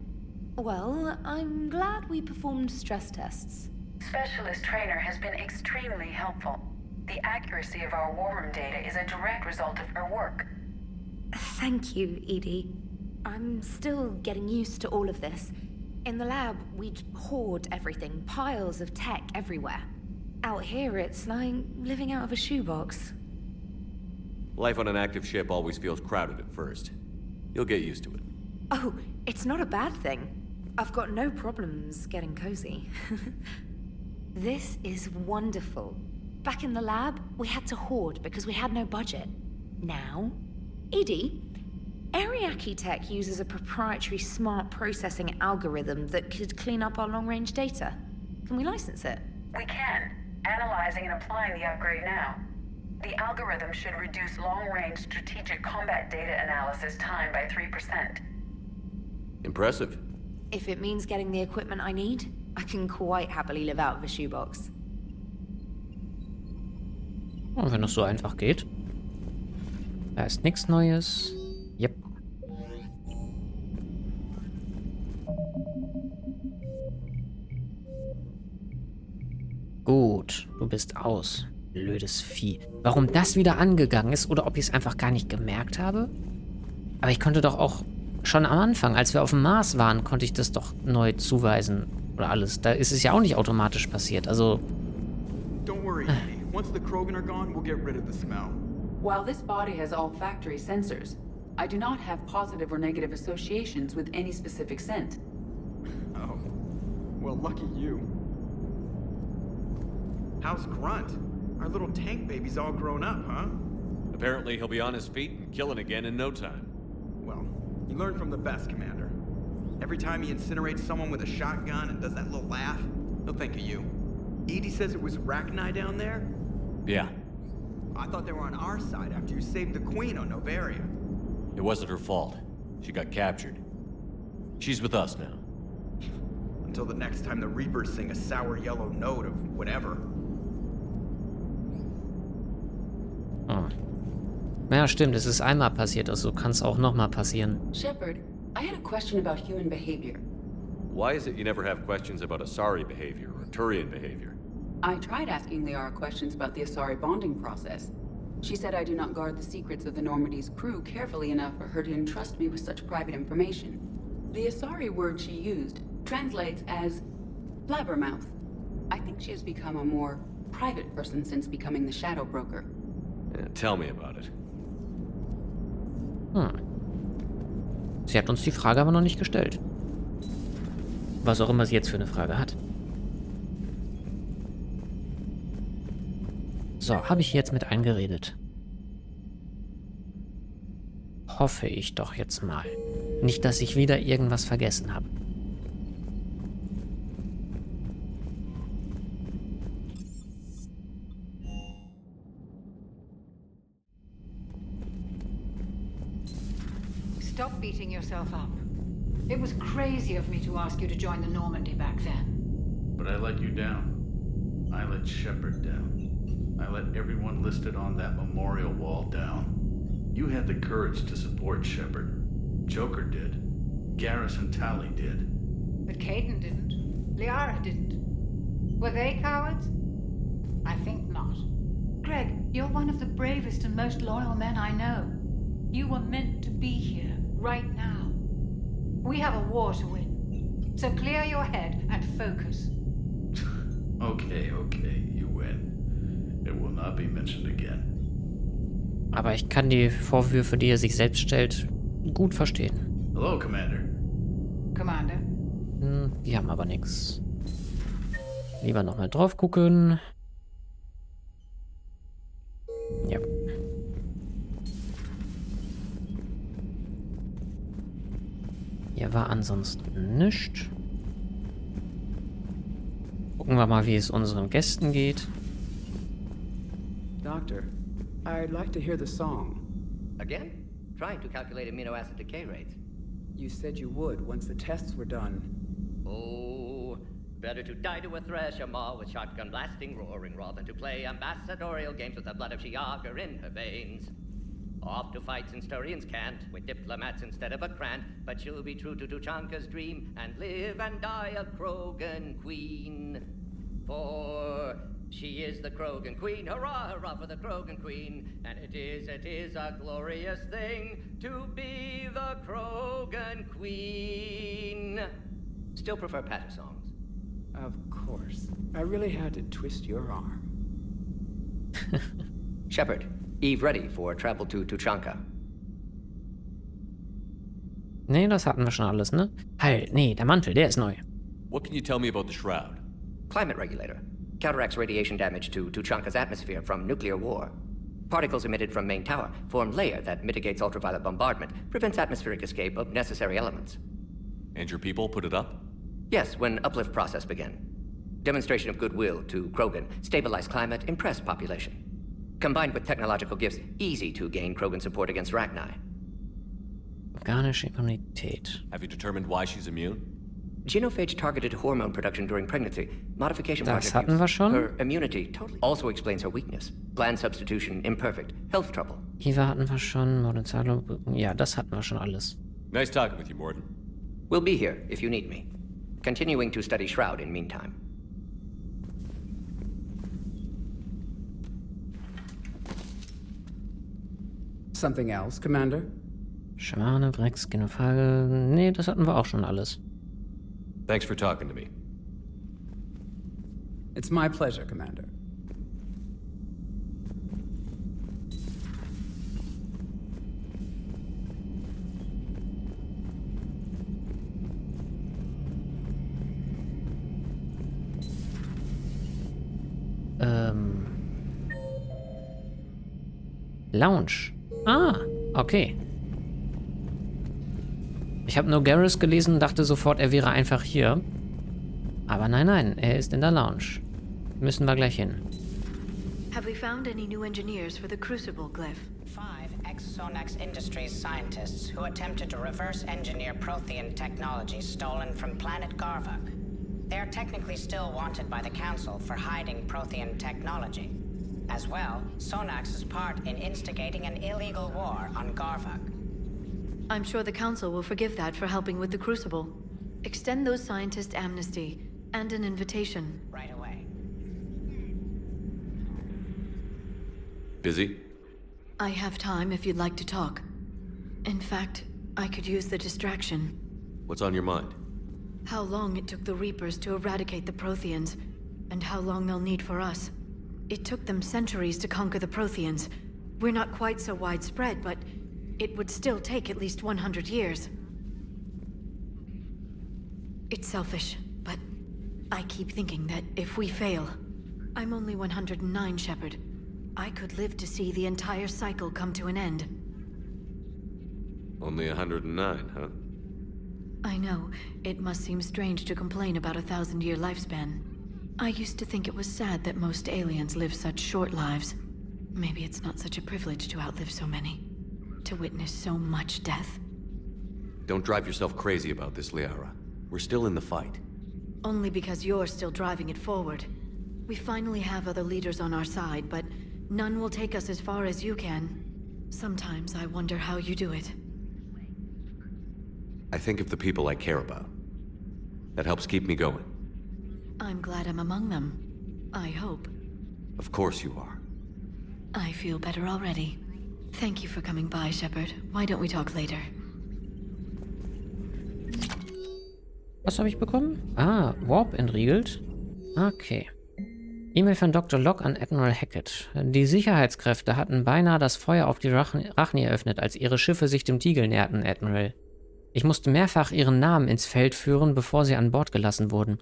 Well, I'm glad we performed stress tests. Specialist Trainer has been extremely helpful. The accuracy of our war room data is a direct result of her work. Thank you, Edie. I'm still getting used to all of this. In the lab, we'd hoard everything, piles of tech everywhere. Out here, it's like living out of a shoebox. Life on an active ship always feels crowded at first. You'll get used to it. Oh, it's not a bad thing. I've got no problems getting cozy. This is wonderful. Back in the lab, we had to hoard because we had no budget. Now, Edie, Ariake Tech uses a proprietary smart processing algorithm that could clean up our long-range data. Can we license it? We can. Analyzing and applying the upgrade now. The algorithm should reduce long-range strategic combat data analysis time by 3%. Impressive. If it means getting the equipment I need, I can quite happily live out of a shoebox. Oh, wenn es so einfach geht. Da ist nichts Neues. Yep. Gut, du bist aus. Blödes Vieh. Warum das wieder angegangen ist oder ob ich es einfach gar nicht gemerkt habe? Aber ich konnte doch auch schon am Anfang, als wir auf dem Mars waren, konnte ich das doch neu zuweisen. Oder alles. Da ist es ja auch nicht automatisch passiert. Also... Don't worry, Edie. Once the Krogan are gone, we'll get rid of the smell. While this body has all factory sensors, I do not have positive or negative associations with any specific scent. Oh. Well, lucky you. How's Grunt? Our little tank baby's all grown up, huh? Apparently he'll be on his feet and killing again in no time. Well, you learn from the best, Commander. Every time he incinerates someone with a shotgun and does that little laugh, he'll think of you. Edie says it was Rachni down there? Yeah. I thought they were on our side after you saved the Queen on Novaria. It wasn't her fault. She got captured. She's with us now. Until the next time the Reapers sing a sour yellow note of whatever. Oh. Ja, stimmt. Es ist einmal passiert, also kann es auch nochmal passieren. Shepard, I had a question about human behavior. Why is it you never have questions about Asari behavior or Turian behavior? I tried asking Liara questions about the Asari bonding process. She said I do not guard the secrets of the Normandy's crew carefully enough for her to entrust me with such private information. The Asari word she used translates as blabbermouth. I think she has become a more private person since becoming the Shadow Broker. Yeah, tell me about it. Sie hat uns die Frage aber noch nicht gestellt. Was auch immer sie jetzt für eine Frage hat. So, habe ich jetzt mit eingeredet? Hoffe ich doch jetzt mal. Nicht, dass ich wieder irgendwas vergessen habe. Stop beating yourself up. It was crazy of me to ask you to join the Normandy back then. But I let you down. I let Shepard down. I let everyone listed on that memorial wall down. You had the courage to support Shepard. Joker did. Garrus and Tali did. But Caden didn't. Liara didn't. Were they cowards? I think not. Greg, you're one of the bravest and most loyal men I know. You were meant to be here, right now. We have a war to win. So clear your head and focus. Okay, you win. It will not be mentioned again. Aber ich kann die Vorwürfe, die er sich selbst stellt, gut verstehen. Hello, Commander. Commander? Die haben aber nichts. Lieber nochmal drauf gucken. Ja. Hier war ansonsten nichts. Gucken wir mal, wie es unseren Gästen geht. Doctor, I'd like to hear the song. Again? Trying to calculate amino acid decay rates. You said you would once the tests were done. Oh, better to die to a thresher maw with shotgun blasting, roaring raw than to play ambassadorial games with the blood of Shiagar in her veins. Off to fights Instaurians can't, with diplomats instead of a Krant, but she'll be true to Tuchanka's dream and live and die a Krogan queen. For she is the Krogan queen, hurrah, hurrah for the Krogan queen, and it is a glorious thing to be the Krogan queen. Still prefer patter songs? Of course. I really had to twist your arm. Shepard, Eve ready for travel to Tuchanka. Nee, das hatten wir schon alles, ne? Halt, nee, der Mantel, der ist neu. What can you tell me about the Shroud? Climate regulator. Counteracts radiation damage to Tuchanka's atmosphere from nuclear war. Particles emitted from main tower form layer that mitigates ultraviolet bombardment, prevents atmospheric escape of necessary elements. And your people put it up? Yes, when uplift process began. Demonstration of goodwill to Krogan, stabilize climate, impress population. Combined with technological gifts, easy to gain Krogan support against Rachni. Organische Immunität. Have you determined why she's immune? Genophage targeted hormone production during pregnancy. Modification Das project hatten use. wir schon. Her immunity totally also explains her weakness. Gland substitution imperfect. Health trouble. Kiva hatten wir schon. Mordenzalo. Ja, das hatten wir schon alles. Nice talking with you, Morden. We'll be here if you need me. Continuing to study Shroud in meantime. Something else, Commander? Schamane, Brex, Genophage. Nee, das hatten wir auch schon alles. Thanks for talking to me. It's my pleasure, Commander. Lounge. Ah, okay. Ich habe nur Garrus gelesen und dachte sofort, er wäre einfach hier. Aber nein, er ist in der Lounge. Müssen wir gleich hin. Have we found any new engineers for the Crucible glyph? 5 ex-Sonax Industries scientists who attempted to reverse engineer Prothean technology stolen from planet Garvuk. They are technically still wanted by the Council for hiding Prothean technology. As well, Sonax's part in instigating an illegal war on Garvuk. I'm sure the Council will forgive that for helping with the Crucible. Extend those scientists amnesty and an invitation. Right away. Busy? I have time if you'd like to talk. In fact, I could use the distraction. What's on your mind? How long it took the Reapers to eradicate the Protheans, and how long they'll need for us. It took them centuries to conquer the Protheans. We're not quite so widespread, but it would still take at least 100 years. It's selfish, but I keep thinking that if we fail, I'm only 109, Shepard. I could live to see the entire cycle come to an end. Only 109, huh? I know, it must seem strange to complain about a 1,000-year lifespan. I used to think it was sad that most aliens live such short lives. Maybe it's not such a privilege to outlive so many. To witness so much death. Don't drive yourself crazy about this, Liara. We're still in the fight. Only because you're still driving it forward. We finally have other leaders on our side, but none will take us as far as you can. Sometimes I wonder how you do it. I think of the people I care about. That helps keep me going. I'm glad I'm among them. I hope. Of course you are. I feel better already. Thank you for coming by, Shepard. Why don't we talk later? Was habe ich bekommen? Ah, Warp entriegelt. Okay. E-Mail von Dr. Locke an Admiral Hackett. Die Sicherheitskräfte hatten beinahe das Feuer auf die Rachni eröffnet, als ihre Schiffe sich dem Deagle näherten, Admiral. Ich musste mehrfach ihren Namen ins Feld führen, bevor sie an Bord gelassen wurden.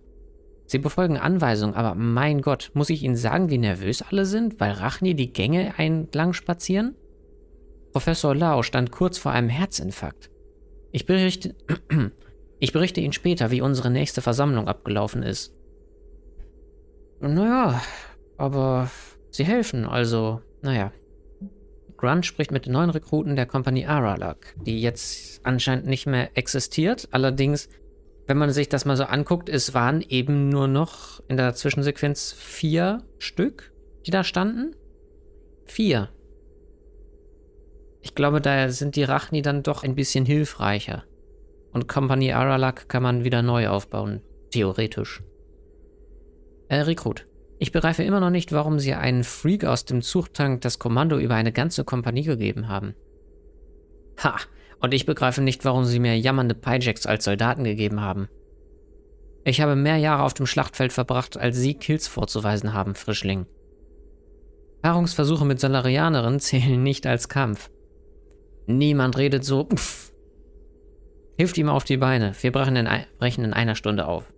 Sie befolgen Anweisungen, aber mein Gott, muss ich Ihnen sagen, wie nervös alle sind, weil Rachni die Gänge entlang spazieren? Professor Lau stand kurz vor einem Herzinfarkt. Ich berichte Ihnen später, wie unsere nächste Versammlung abgelaufen ist. Naja, aber sie helfen, also, naja. Grunt spricht mit den neuen Rekruten der Kompanie Aralak, die jetzt anscheinend nicht mehr existiert. Allerdings, wenn man sich das mal so anguckt, es waren eben nur noch in der Zwischensequenz 4 Stück, die da standen. 4. Ich glaube, da sind die Rachni dann doch ein bisschen hilfreicher. Und Kompanie Aralak kann man wieder neu aufbauen, theoretisch. Rekrut. Ich begreife immer noch nicht, warum sie einen Freak aus dem Zuchttank das Kommando über eine ganze Kompanie gegeben haben. Ha! Und ich begreife nicht, warum sie mir jammernde Pyjaks als Soldaten gegeben haben. Ich habe mehr Jahre auf dem Schlachtfeld verbracht, als sie Kills vorzuweisen haben, Frischling. Paarungsversuche mit Solarianerinnen zählen nicht als Kampf. Niemand redet so. Pff. Hilft ihm auf die Beine. Wir brechen in einer Stunde auf.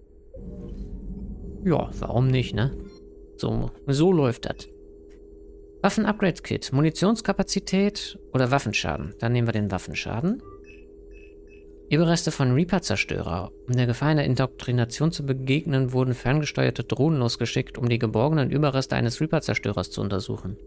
Ja, warum nicht, ne? So läuft das. Waffen-Upgrade-Kit, Munitionskapazität oder Waffenschaden. Dann nehmen wir den Waffenschaden. Überreste von Reaper-Zerstörer. Um der Gefahr einer Indoktrination zu begegnen, wurden ferngesteuerte Drohnen losgeschickt, um die geborgenen Überreste eines Reaper-Zerstörers zu untersuchen.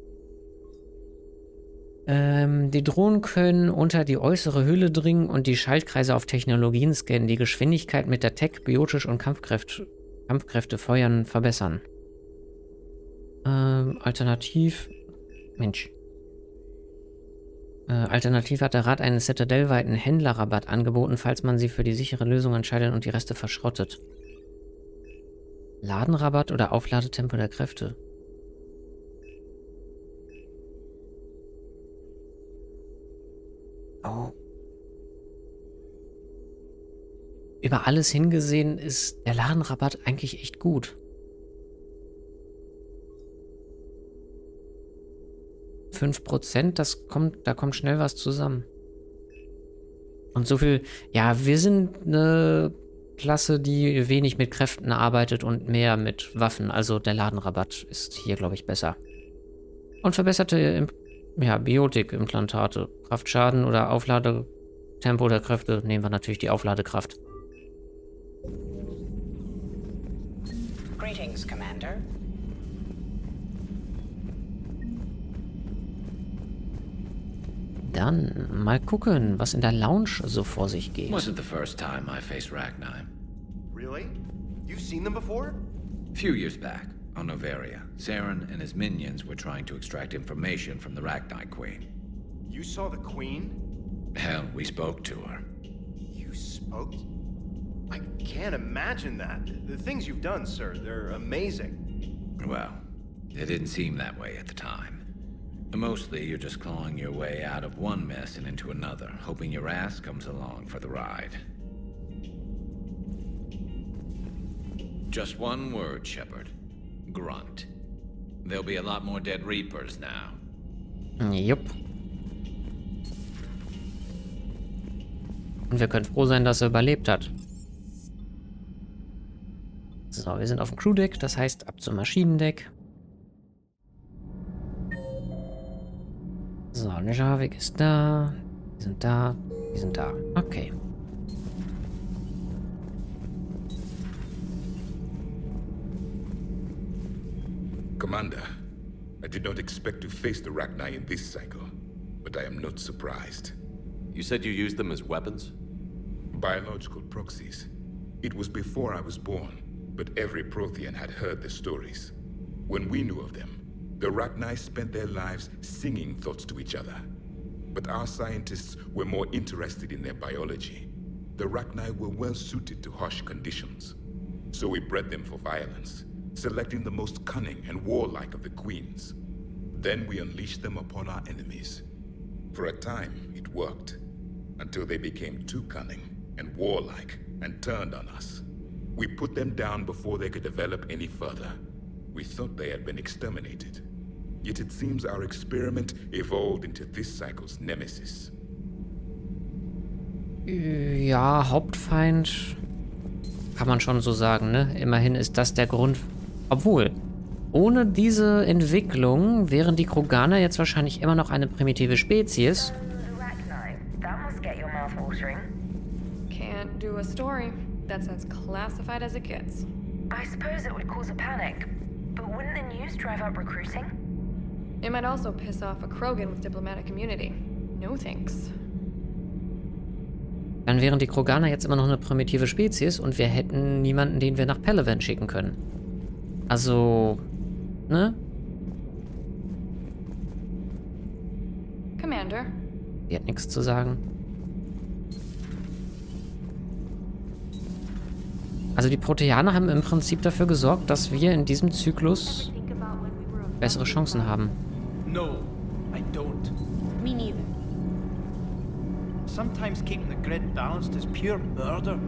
Die Drohnen können unter die äußere Hülle dringen und die Schaltkreise auf Technologien scannen, die Geschwindigkeit mit der Tech, biotisch und Kampfkräfte feuern, verbessern. Alternativ hat der Rat einen Citadel-weiten Händlerrabatt angeboten, falls man sie für die sichere Lösung entscheidet und die Reste verschrottet. Ladenrabatt oder Aufladetempo der Kräfte. Oh. Über alles hingesehen ist der Ladenrabatt eigentlich echt gut. 5%, da kommt schnell was zusammen. Und so viel, ja, wir sind eine Klasse, die wenig mit Kräften arbeitet und mehr mit Waffen. Also der Ladenrabatt ist hier, glaube ich, besser. Und verbesserte Biotik-Implantate. Kraftschaden oder Aufladetempo der Kräfte nehmen wir natürlich die Aufladekraft. Greetings, Commander. Dann mal gucken, was in der Lounge so vor sich geht. Wasn't the first time I faced Rachni. Really? You've seen them before? A few years back, on Novaria, Saren and his minions were trying to extract information from the Rachni Queen. You saw the Queen? Hell, we spoke to her. You spoke? I can't imagine that. The things you've done, sir, they're amazing. Well, it didn't seem that way at the time. Mostly, you're just clawing your way out of one mess and into another, hoping your ass comes along for the ride. Just one word, Shepard. Grunt. There'll be a lot more dead Reapers now. Jupp. Und wir können froh sein, dass er überlebt hat. So, wir sind auf dem Crewdeck, das heißt ab zum Maschinendeck. So, Javik ist da. Die sind da. Die sind da. Okay. Commander, I did not expect to face the Rachni in this cycle, but I am not surprised. You said you used them as weapons? Biological proxies. It was before I was born, but every Prothean had heard the stories. When we knew of them, the Rachni spent their lives singing thoughts to each other. But our scientists were more interested in their biology. The Rachni were well suited to harsh conditions. So we bred them for violence, selecting the most cunning and warlike of the queens. Then we unleashed them upon our enemies. For a time, it worked, until they became too cunning and warlike and turned on us. We put them down before they could develop any further. We thought they had been exterminated. Yet it seems our experiment evolved into this cycle's nemesis. Ja, Hauptfeind kann man schon so sagen, ne? Immerhin ist das der Grund. Obwohl, ohne diese Entwicklung wären die Kroganer jetzt wahrscheinlich immer noch eine primitive Spezies. Can't do a story. That's as classified as it gets. I suppose it would cause a panic, but wouldn't the news drive up recruiting? It might also piss off a Krogan with diplomatic immunity. No thanks. Dann wären die Kroganer jetzt immer noch eine primitive Spezies und wir hätten niemanden, den wir nach Palaven schicken können. Also, ne? Commander. Die hat nichts zu sagen. Also die Proteaner haben im Prinzip dafür gesorgt, dass wir in diesem Zyklus bessere Chancen haben. No, I don't. Me neither. Sometimes keeping the grid balanced is pure murder.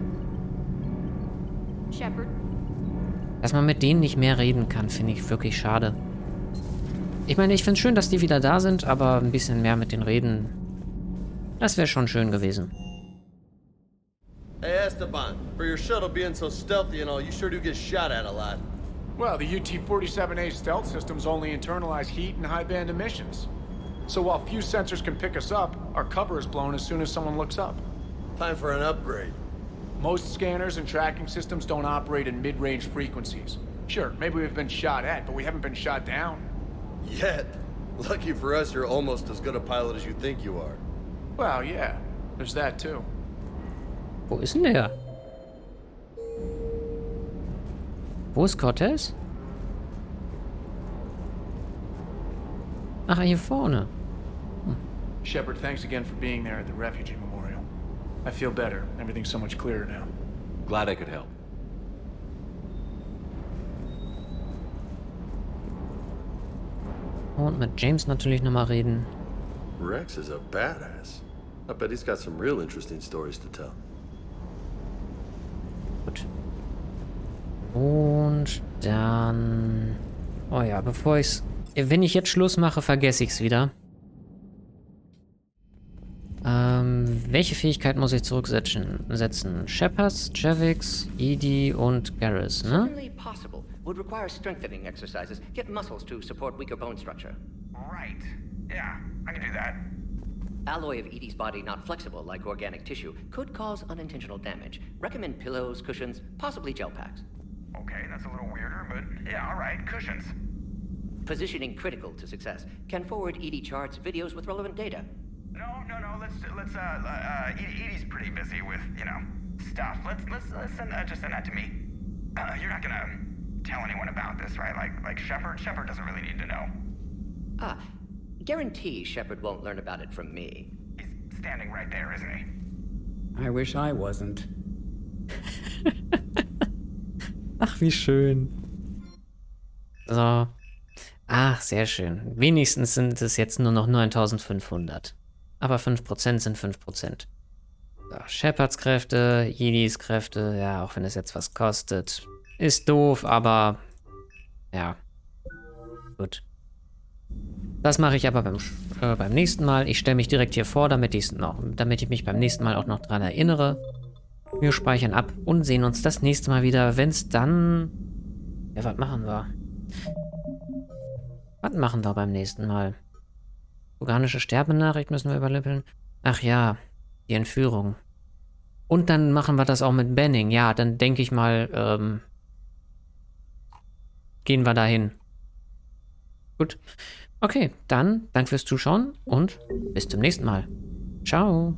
Shepard. Dass man mit denen nicht mehr reden kann, finde ich wirklich schade. Ich meine, ich finde es schön, dass die wieder da sind, aber ein bisschen mehr mit denen reden, das wäre schon schön gewesen. Hey Esteban, for your shuttle being so stealthy and all, you sure do get shot at a lot. Well, the UT-47A stealth systems only internalize heat and high-band emissions. So while few sensors can pick us up, our cover is blown as soon as someone looks up. Time for an upgrade. Most scanners and tracking systems don't operate in mid-range frequencies. Sure, maybe we've been shot at, but we haven't been shot down. Yet. Lucky for us, you're almost as good a pilot as you think you are. Well, yeah. There's that too. Wo ist denn der? Wo ist Cortez? Ach, hier vorne. Shepard, thanks again for being there at the refugee memorial. I feel better. Everything's so much clearer now. Glad I could help. Und mit James natürlich nochmal reden. Rex is a badass. I bet he's got some real interesting stories to tell. Gut. Und dann... Oh ja, bevor ich's... Wenn ich jetzt Schluss mache, vergesse ich's wieder. Welche Fähigkeit muss ich zurücksetzen? Shepards, Javix, Edie und Garrus, ne? Certainly possible. Would require strengthening exercises. Get muscles to support weaker bone structure. Right. Yeah, I can do that. Alloy of Edie's body not flexible like organic tissue could cause unintentional damage. Recommend pillows, cushions, possibly gel packs. Okay, that's a little weirder, but yeah, all right, cushions. Positioning critical to success. Can forward Edie charts, videos with relevant data. No, let's Edie's pretty busy with, you know, stuff. Let's send that to me. You're not gonna tell anyone about this, right? Like Shepard doesn't really need to know. Guarantee Shepard won't learn about it from me. He's standing right there, isn't he? I wish I wasn't. Ach, wie schön. So. Ach, sehr schön. Wenigstens sind es jetzt nur noch 9500. Aber 5% sind 5%. So, Shepards Kräfte, Edis Kräfte, ja, auch wenn es jetzt was kostet. Ist doof, aber ja. Gut. Das mache ich aber beim nächsten Mal. Ich stelle mich direkt hier vor, damit ich mich beim nächsten Mal auch noch dran erinnere. Wir speichern ab und sehen uns das nächste Mal wieder, wenn es dann... Ja, was machen wir? Was machen wir beim nächsten Mal? Organische Sterbenachricht müssen wir überlippeln. Ach ja, die Entführung. Und dann machen wir das auch mit Benning. Ja, dann denke ich mal, gehen wir dahin. Gut. Okay, dann danke fürs Zuschauen und bis zum nächsten Mal. Ciao.